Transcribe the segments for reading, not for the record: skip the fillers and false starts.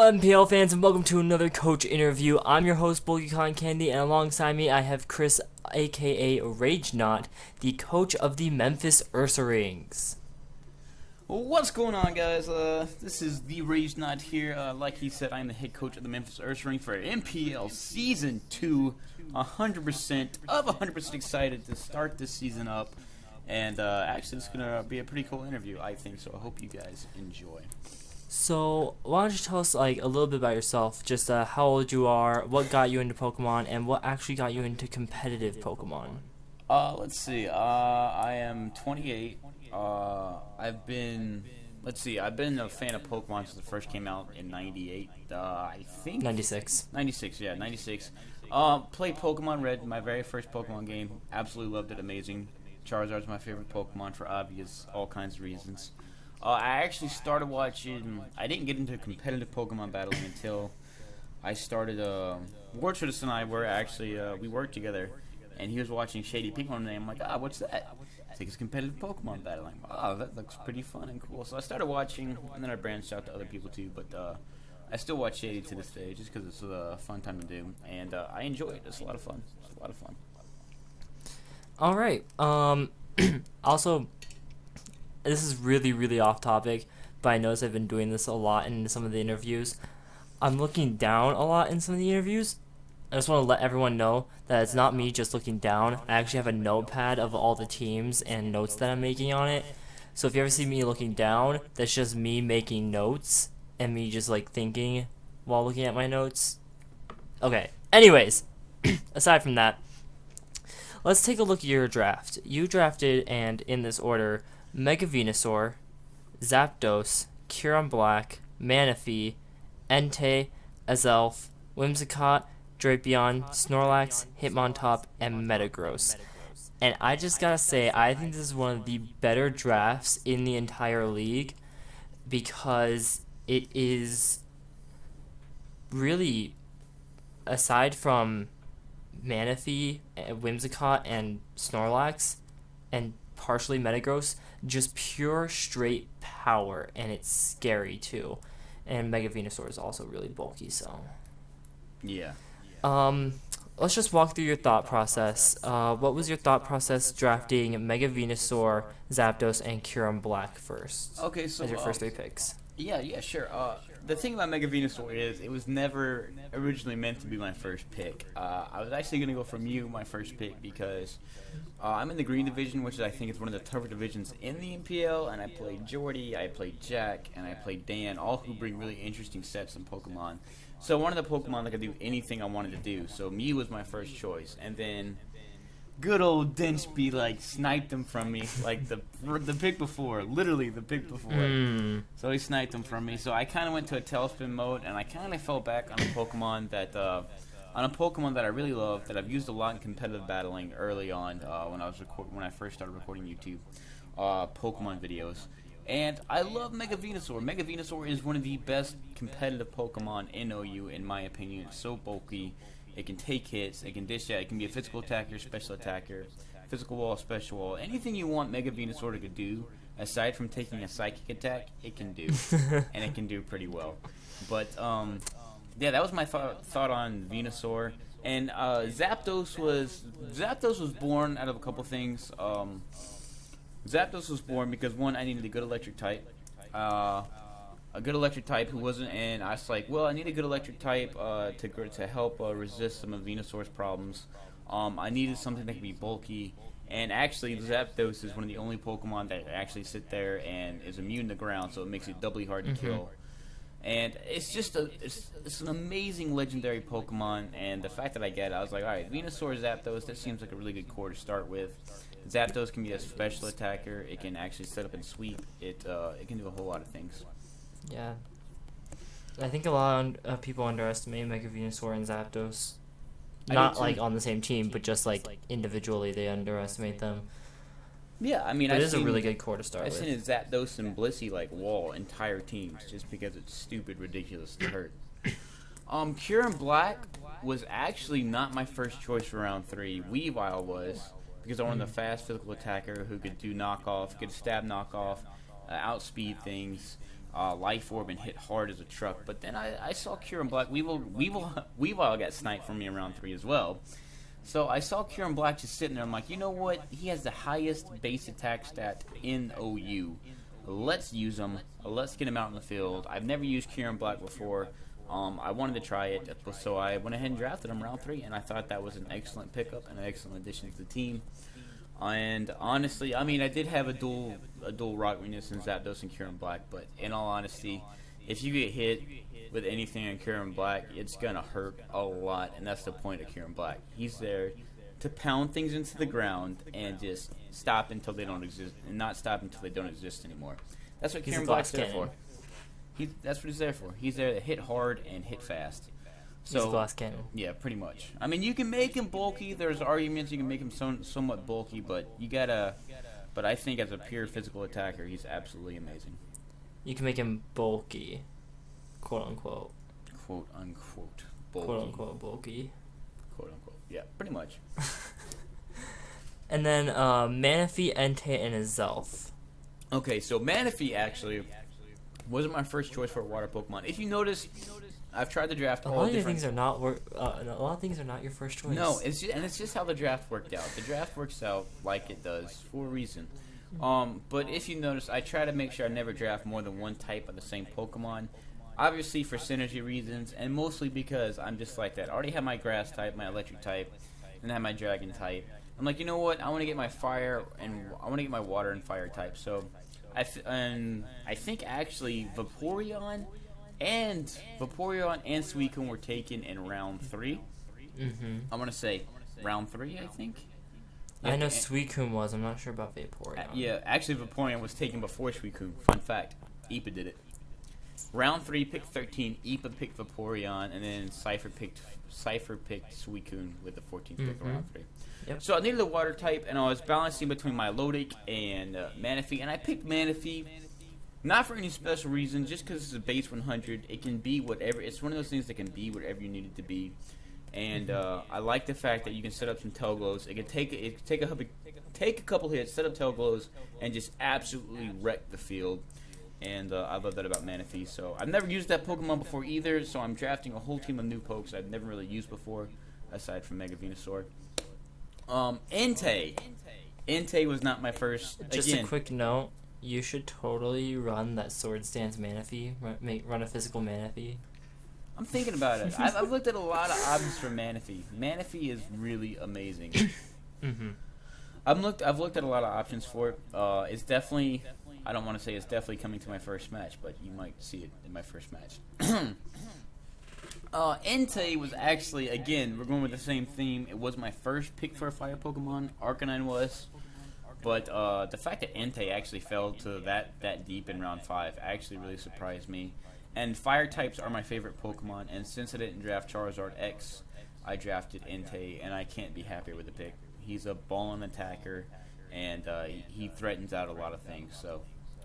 MPL fans, and welcome to another coach interview. I'm your host, BulkyCottonCandy, and alongside me I have Chris, aka Ragenaught, the coach of the Memphis Ursarings. What's going on, guys? This is the Ragenaught here. Like he said, I'm the head coach of the Memphis Ursarings for MPL Season 2. 100% excited to start this season up. And actually, it's going to be a pretty cool interview, I think, so I hope you guys enjoy. So, why don't you tell us a little bit about yourself, just how old you are, what got you into Pokemon, and what actually got you into competitive Pokemon? Let's see. I am 28. I've been a fan of Pokemon since it first came out in 98. I think 96. 96, yeah, 96. Played Pokemon Red, my very first Pokemon game. Absolutely loved it, amazing. Charizard's my favorite Pokemon for obvious, all kinds of reasons. I actually started watching. I didn't get into competitive Pokemon battling until I started. Warchus and I were actually we worked together, and he was watching Shady Pink one day. I'm like, what's that? It's like it's competitive Pokemon battling. That looks pretty fun and cool. So I started watching, and then I branched out to other people too. But I still watch Shady to this day just because it's a fun time to do, and I enjoy it. It's a lot of fun. All right. Also, this is really off topic, but I notice I've been doing this a lot in some of the interviews. I'm looking down a lot in some of the interviews. I just want to let everyone know that it's not me just looking down. I actually have a notepad of all the teams and notes that I'm making on it. So if you ever see me looking down, that's just me making notes and me just thinking while looking at my notes. Okay, anyways, aside from that, let's take a look at your draft. You drafted, and in this order, Mega Venusaur, Zapdos, Kyurem Black, Manaphy, Entei, Azelf, Whimsicott, Drapion, Snorlax, Hitmontop, and Metagross. And I just gotta say, I think this is one of the better drafts in the entire league because it is really, aside from Manaphy, Whimsicott, and Snorlax, and partially Metagross, just pure straight power, and it's scary too. And Mega Venusaur is also really bulky, so Yeah. Let's just walk through your thought process. What was your thought process drafting Mega Venusaur, Zapdos, and Kyurem Black first? Okay, so as your first three picks. Yeah, sure. The thing about Mega Venusaur is it was never originally meant to be my first pick. I was actually going to go from my first pick, because I'm in the Green Division, which I think is one of the tougher divisions in the MPL, and I played Jordy, I played Jack, and I played Dan, all who bring really interesting sets in Pokemon. So one of the Pokemon that could do anything I wanted to do. So Mew was my first choice, and then good old Dinchby sniped him from me, the pick before, literally the pick before. So he sniped him from me. So I kind of went to a tailspin mode, and I kind of fell back on a Pokemon that I really love, that I've used a lot in competitive battling early on when I first started recording YouTube Pokemon videos. And I love Mega Venusaur. Mega Venusaur is one of the best competitive Pokemon in OU, in my opinion. It's so bulky. It can take hits. It can dish out. It can be a physical attacker, special attacker, physical wall, special wall. Anything you want Mega Venusaur to do, aside from taking a psychic attack, it can do. And it can do pretty well. But, yeah, that was my thought on Venusaur. And Zapdos was born out of a couple things. Zapdos was born because, one, I needed a good electric type. A good electric type who wasn't, and I was like, well, I need a good electric type to help resist some of Venusaur's problems. I needed something that could be bulky, and actually Zapdos is one of the only Pokemon that actually sit there and is immune to ground, so it makes it doubly hard to kill. And it's just it's an amazing legendary Pokemon, and the fact that I get it, I was like, alright, Venusaur, Zapdos, that seems like a really good core to start with. Zapdos can be a special attacker. It can actually set up and sweep. It can do a whole lot of things. Yeah. I think a lot of people underestimate Mega Venusaur and Zapdos. Not on the same team, but just individually they underestimate them. Yeah, I mean, it is a really good core to start with. I've seen Zapdos and Blissey wall entire teams just because it's stupid, ridiculous to hurt. Kyurem Black was actually not my first choice for round 3. Weavile was, because I wanted a fast physical attacker who could do knockoff, could stab knockoff, outspeed things. Life Orb and hit hard as a truck. But then I saw Kieran Black. Weevil got sniped from me in round 3 as well. So I saw Kieran Black just sitting there. I'm like, you know what? He has the highest base attack stat in OU. Let's use him. Let's get him out in the field. I've never used Kieran Black before. I wanted to try it, so I went ahead and drafted him round 3, and I thought that was an excellent pickup and an excellent addition to the team. And honestly, I mean, I did have a dual Rock Weakness in Zapdos and Kieran Black, but in all honesty, if you get hit with anything on Kieran Black, it's gonna hurt a lot, and that's the point of Kieran Black. He's there to pound things into the ground and just stop until they don't exist, and not stop until they don't exist anymore. That's what Kieran Black's there for. That's what he's there for. He's there to hit hard and hit fast. So, he's a glass cannon. Yeah, pretty much. I mean, you can make him bulky. There's arguments you can make him somewhat bulky, but you gotta. But I think as a pure physical attacker, he's absolutely amazing. You can make him bulky, quote unquote. Quote unquote bulky. Quote unquote bulky. Quote unquote. Yeah, pretty much. And then Manaphy, Entei, and Azelf. Okay, so Manaphy actually wasn't my first choice for a water Pokemon. If you notice, I've tried to draft a all lot of different. things are not a lot of things are not your first choice. No, it's just how the draft worked out. The draft works out like it does for a reason. But if you notice, I try to make sure I never draft more than one type of the same Pokemon. Obviously for synergy reasons, and mostly because I'm just like that. I already have my Grass type, my Electric type, and I have my Dragon type. I'm like, you know what? I want to get my Fire and I want to get my Water and Fire type. So, I think actually Vaporeon and Suicune were taken in round 3. Mm-hmm. I want to say round 3. I think. I know Suicune was. I'm not sure about Vaporeon. Yeah, actually Vaporeon was taken before Suicune. Fun fact: Ipa did it. Round 3 picked 13. Ipa picked Vaporeon, and then Cypher picked Suicune with the 14th pick of round 3. Yep. So I needed a water type, and I was balancing between Milotic and Manaphy, and I picked Manaphy. Not for any special reason, just because it's a base 100. It can be whatever. It's one of those things that can be whatever you need it to be. And I like the fact that you can set up some tail glows. It can take a couple hits, set up tail glows, and just absolutely wreck the field. And I love that about Manaphy. So I've never used that Pokemon before either. So I'm drafting a whole team of new pokes I've never really used before, aside from Mega Venusaur. Entei. Entei was not my first. Just a quick note. You should totally run that Sword Stance Manaphy. Run a physical Manaphy. I'm thinking about it. I've looked at a lot of options for Manaphy. Manaphy is really amazing. Mm-hmm. I've looked at a lot of options for it. It's definitely. I don't want to say it's definitely coming to my first match, but you might see it in my first match. Entei was actually, again, we're going with the same theme. It was my first pick for a fire Pokemon. Arcanine was. But the fact that Entei actually fell to that deep in round 5 actually really surprised me. And fire types are my favorite Pokemon, and since I didn't draft Charizard X, I drafted Entei, and I can't be happier with the pick. He's a ballin' attacker, and he threatens out a lot of things. So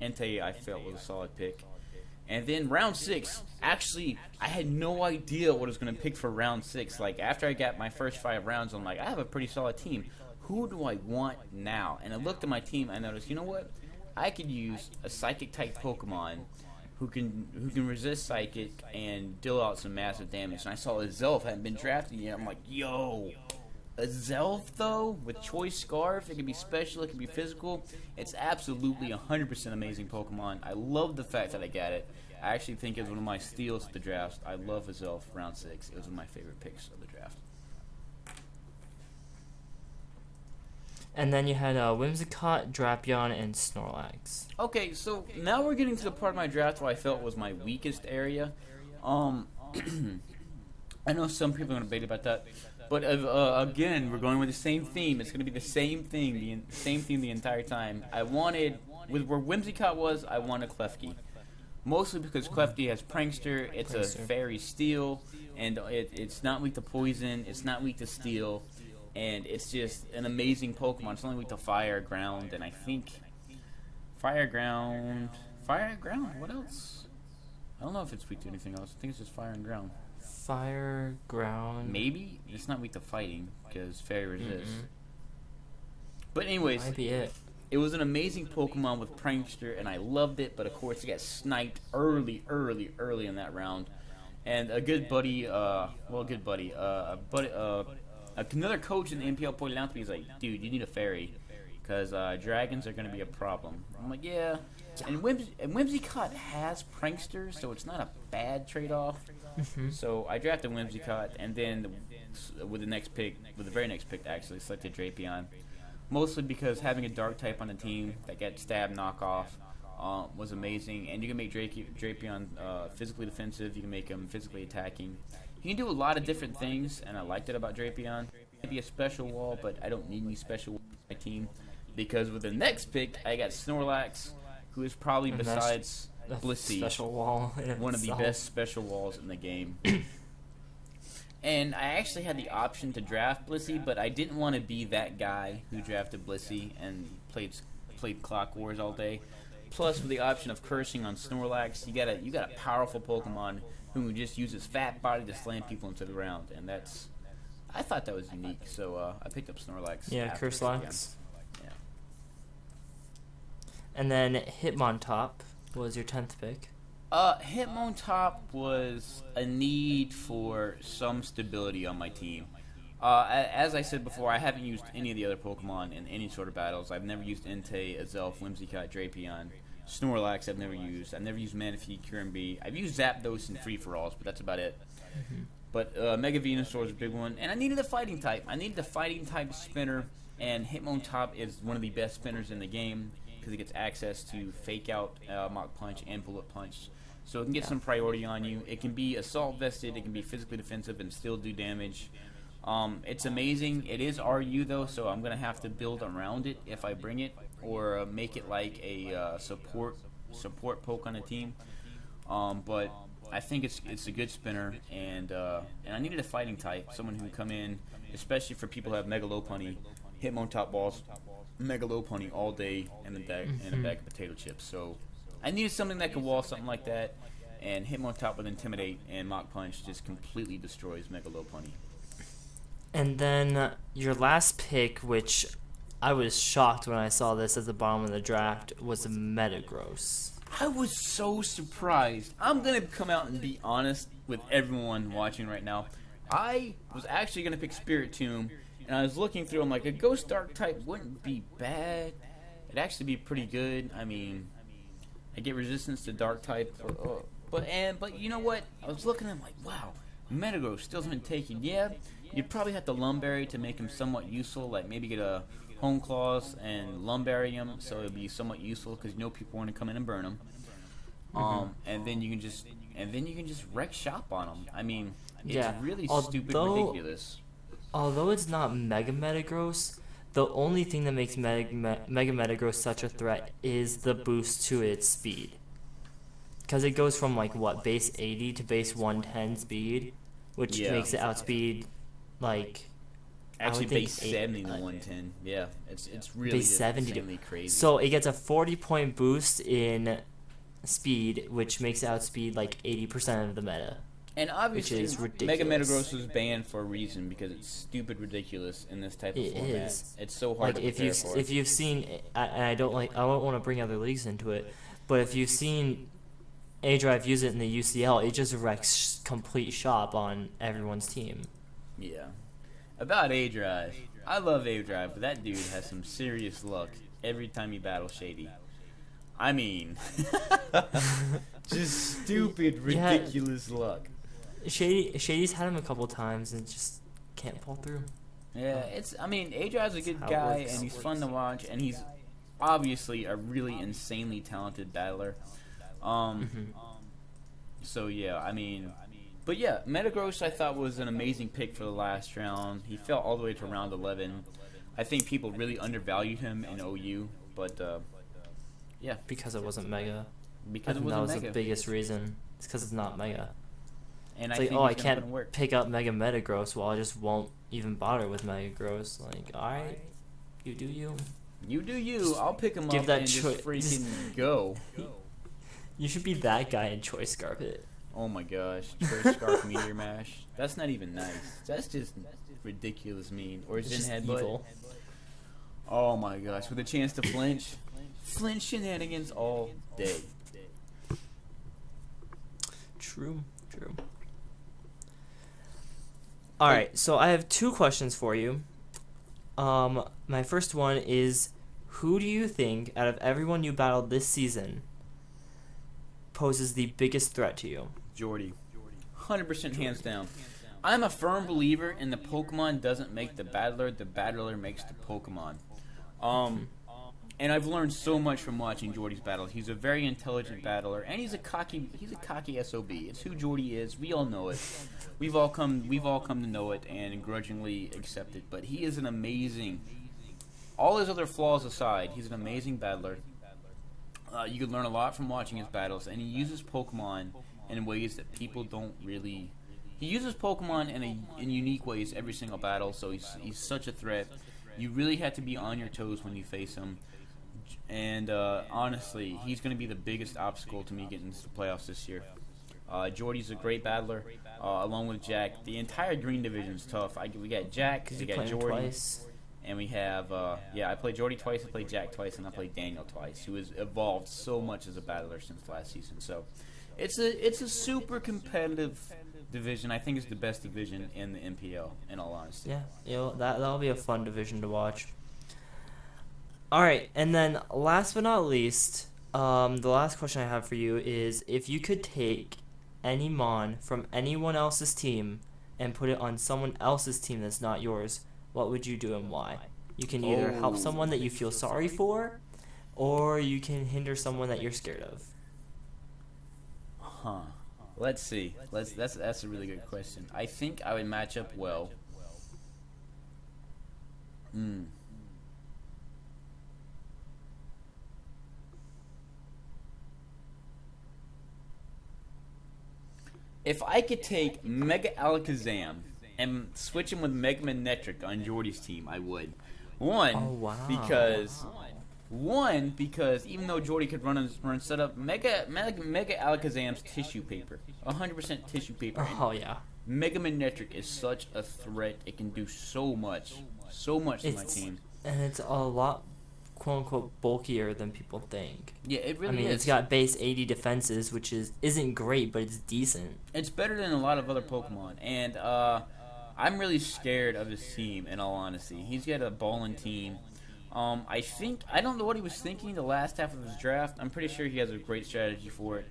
Entei, I felt, was a solid pick. And then round 6, actually, I had no idea what I was going to pick for round 6. Like, after I got my first 5 rounds, I'm like, I have a pretty solid team. Who do I want now? And I looked at my team, and I noticed, you know what? I could use a Psychic-type Pokemon who can resist Psychic and deal out some massive damage. And I saw Azelf hadn't been drafted yet. I'm like, yo, Azelf, though, with Choice Scarf, it can be special, it can be physical. It's absolutely 100% amazing Pokemon. I love the fact that I got it. I actually think it was one of my steals of the draft. I love Azelf round 6. It was one of my favorite picks of the draft. And then you had Whimsicott, Drapion, and Snorlax. Okay, so now we're getting to the part of my draft where I felt was my weakest area. I know some people are going to debate about that. But again, we're going with the same theme. It's going to be the same thing, the entire time. I wanted, with where Whimsicott was, I wanted Klefki. Mostly because Klefki has Prankster, it's a Fairy Steel, and it's not weak to Poison, it's not weak to Steel, and it's just an amazing Pokemon. It's only weak to Fire, Ground, and I think Fire, Ground, what else? I don't know if it's weak to anything else. I think it's just Fire and Ground. Fire, Ground. Maybe? It's not weak to Fighting, because Fairy resists. But anyways, Might be it. It was an amazing Pokemon with Prankster, and I loved it. But of course, it got sniped early in that round. And a good buddy, another coach in the MPL pointed out to me, he's like, dude, you need a fairy, because dragons are going to be a problem. I'm like, yeah. And Whimsicott has Prankster, so it's not a bad trade-off. So I drafted Whimsicott, and then with the very next pick, actually, selected Drapion. Mostly because having a dark type on the team that got stab knockoff was amazing. And you can make Drapion physically defensive. You can make him physically attacking. You can do a lot of different things, and I liked it about Drapion. Maybe a special wall, but I don't need any special wall on my team. Because with the next pick, I got Snorlax, who is probably, besides Blissey, special wall one of the best special walls in the game. And I actually had the option to draft Blissey, but I didn't want to be that guy who drafted Blissey and played Clock Wars all day. Plus, with the option of cursing on Snorlax, you got a powerful Pokemon who just uses fat body to slam people into the ground, and I thought that was unique. So I picked up Snorlax. Yeah, Curslax. Yeah. And then Hitmontop was your 10th pick. Hitmontop was a need for some stability on my team. As I said before, I haven't used any of the other Pokemon in any sort of battles. I've never used Entei, Azelf, Whimsicott, Drapion. Snorlax I've never used. I've never used Manaphy, Kyurem. I've used Zapdos in free-for-alls, but that's about it. But Mega Venusaur is a big one. And I needed a fighting type. I needed a fighting type spinner, and Hitmontop is one of the best spinners in the game because it gets access to Fake Out, Mach Punch, and Bullet Punch. So it can get some priority on you. It can be assault vested. It can be physically defensive and still do damage. It's amazing. It is RU though, so I'm gonna have to build around it if I bring it, or make it like a support poke on a team. But I think it's a good spinner, and I needed a fighting type, someone who can come in, especially for people who have Mega Lopunny, Hitmontop balls, Mega Lopunny all day in a bag of potato chips. So I needed something that could wall something like that, and Hitmontop with Intimidate and Mach Punch just completely destroys Mega Lopunny. And then your last pick, which I was shocked when I saw this at the bottom of the draft, was Metagross. I was so surprised. I'm going to come out and be honest with everyone watching right now. I was actually going to pick Spiritomb, and I was looking through, I'm like, a Ghost Dark type wouldn't be bad. It'd actually be pretty good. I mean, I get resistance to Dark type, but you know what? I was looking, I'm like, wow, Metagross still hasn't been taken. Yeah, you'd probably have to Lumberry to make him somewhat useful, like maybe get a Home Claws and Lumberry him, so it'd be somewhat useful because you know people want to come in and burn him. And then you can just wreck shop on them. I mean, it's really stupid, ridiculous. Although it's not Mega Metagross, the only thing that makes Mega Metagross such a threat is the boost to its speed. Because it goes from base 80 to base 110 speed, which makes it outspeed actually base 70 to 110. Yeah, it's really base 70 insanely crazy. So it gets a 40-point boost in speed, which makes it outspeed 80% of the meta. And obviously, which is ridiculous. Mega Metagross was banned for a reason because it's stupid ridiculous in this type of format. Is. It's so hard to prepare for. If you've seen, and I don't want to bring other leagues into it, but if you've seen A-Drive use it in the UCL, it just wrecks complete shop on everyone's team. Yeah. About A-Drive, I love A-Drive, but that dude has some serious luck every time he battles Shady. I mean, just stupid, ridiculous luck. Shady's had him a couple times and just can't pull through. Yeah, A-Drive's a good guy, and he's fun to watch, and he's obviously a really insanely talented battler. So yeah, but yeah, Metagross I thought was an amazing pick for the last round. He fell all the way to round 11. I think people really undervalued him in OU, but yeah. Because it wasn't Mega. Because that was the biggest reason. It's because it's not Mega. And it's I can't pick up Mega Metagross, well, I just won't even bother with Metagross. Alright, you do you. You do you. I'll pick him up and just freaking go. You should be that guy in Choice Scarpet. Oh my gosh, Choice Scarf Meteor Mash. That's not even nice. That's just ridiculous mean. Or Zen Headbutt. Evil. Oh my gosh, with a chance to flinch. Flinch shenanigans all day. True. Alright, so I have 2 questions for you. My first one is, who do you think, out of everyone you battled this season, poses the biggest threat to you? Jordy. 100% hands down. I'm a firm believer in the Pokemon doesn't make the battler makes the Pokemon. And I've learned so much from watching Jordy's battle. He's a very intelligent battler, and he's a cocky SOB. It's who Jordy is. We all know it. We've all come to know it and grudgingly accept it. But he is an amazing. All his other flaws aside, he's an amazing battler. You can learn a lot from watching his battles, and he uses Pokemon in ways that people don't really. He uses Pokemon in unique ways every single battle. So he's such a threat. You really have to be on your toes when you face him. And honestly, he's going to be the biggest obstacle to me getting into the playoffs this year. Jordy's a great battler, along with Jack. The entire Green Division's tough. We got Jack, we got Jordy, twice. And we have I played Jordy twice, I played Jack twice, and I played Daniel twice, who has evolved so much as a battler since last season. So it's a super competitive division. I think it's the best division in the MPL, in all honesty. Yeah, that'll be a fun division to watch. Alright, and then last but not least, the last question I have for you is, if you could take any Mon from anyone else's team and put it on someone else's team that's not yours, what would you do and why? You can either help someone that you feel sorry for, or you can hinder someone that you're scared of. Let's see. That's a really good question. I think I would match up well. If I could take Mega Alakazam and switch him with Mega Manectric on Jordy's team, I would. Because even though Jordy could run setup, Mega Alakazam's tissue paper, 100% tissue paper. Oh yeah. Mega Manectric is such a threat. It can do so much to my team. And it's a lot, quote unquote, bulkier than people think. Yeah, it really is. I mean, it's got base 80 defenses, which isn't great, but it's decent. It's better than a lot of other Pokemon, and I'm really scared of his team, in all honesty. He's got a ballin' team. I don't know what he was thinking the last half of his draft. I'm pretty sure he has a great strategy for it,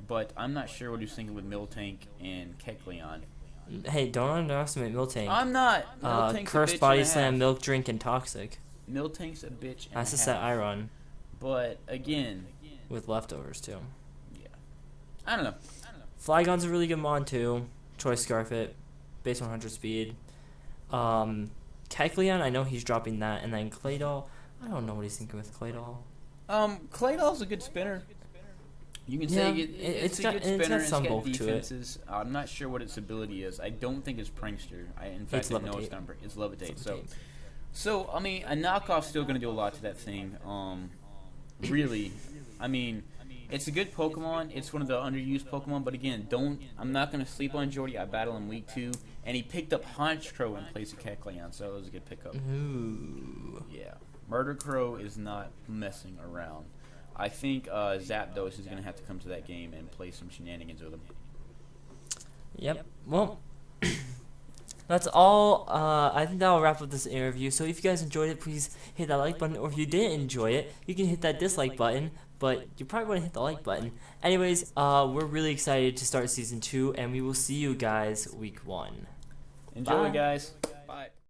but I'm not sure what he was thinking with Miltank and Kecleon. Hey, don't underestimate Miltank. I'm not. Miltank's Curse, a bitch Body and a Slam, half. Milk Drink, and Toxic. Miltank's a bitch and That's a a half. set I run. But, again... With leftovers, too. Yeah. I don't know. Flygon's a really good mon, too. Choice Scarfit. Base 100 speed. Kecleon, I know he's dropping that. And then Claydol, I don't know what he's thinking with Claydol. Claydol's a good spinner. You can say it's a good spinner. It's got defenses. I'm not sure what its ability is. I don't think it's Prankster. In fact, I know its number. It's Levitate. So I mean, a knockoff's still going to do a lot to that thing. Really, I mean, it's a good Pokemon. It's one of the underused Pokemon. But again, I'm not going to sleep on Jordy. I battle him week 2, and he picked up Honchkrow in place of Kecleon, so it was a good pickup. Ooh. Yeah, Murdercrow is not messing around. I think Zapdos is going to have to come to that game and play some shenanigans with him. Yep. Well, that's all. I think that'll wrap up this interview. So if you guys enjoyed it, please hit that like button. Or if you didn't enjoy it, you can hit that dislike button. But you probably want to hit the like button. Anyways, we're really excited to start Season 2. And we will see you guys week 1. Enjoy, Bye. guys. Bye.